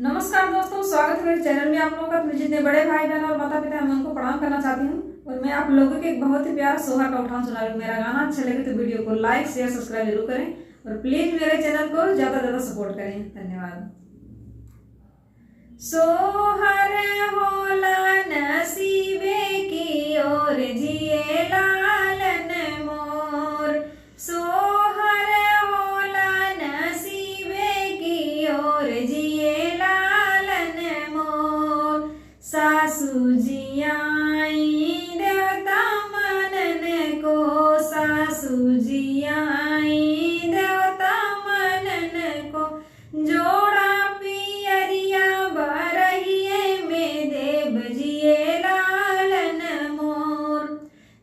नमस्कार दोस्तों, स्वागत है मेरे चैनल में आप लोगों का। तो जितने बड़े भाई बहन और माता पिता हैं मैं उनको प्रणाम करना चाहती हूँ और मैं आप लोगों के एक बहुत ही प्यारा सोहा का उठान सुना रही हूँ। मेरा गाना अच्छा लगे तो वीडियो को लाइक शेयर सब्सक्राइब जरूर करें और प्लीज मेरे चैनल को ज्यादा ज्यादा सपोर्ट करें। धन्यवाद। सोहर होला नसीबे की ओर जिए लालन मोर, सोहर होला नसीबे की ओर जिए लालन मोर। सासू जी आई देवता मनन को, सासू जी आई देवता मनन को। जोड़ा पियरिया बरहिए में देव जिए लालन मोर,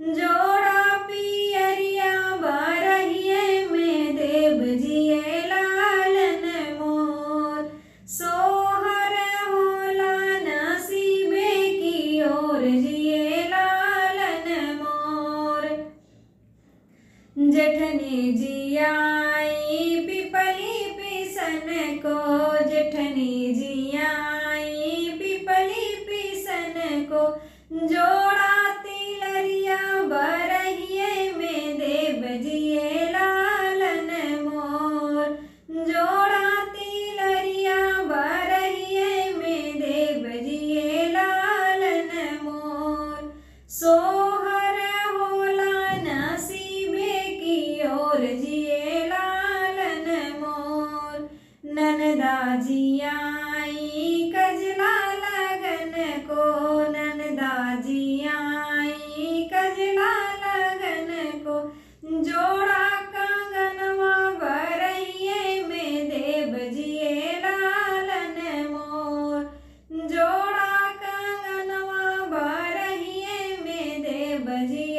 जोड़ा पियरिया बरहिए में देव जिए लालन मोर। सोहर होला नसीबे की ओर जिए लालन मोर। जेठनी जी आई पिपली पिसन को, जेठनी जी आई पिपली पिसन को। जोड़ा तिलरिया बरहिए में देव जिए लालन मोर, जोड़ा तिलरिया बरहिए में देव जिए लालन मोर। सोहर होला नसीबे की ओर जिए लालन मोर। ननदा जी आई कजला लगन को, ननदा जी आई कजला लगन को। जोड़ा कंगनवा बरहिए में देव जिए लालन मोर, जोड़ा कंगनवा बरहिए में देव जिए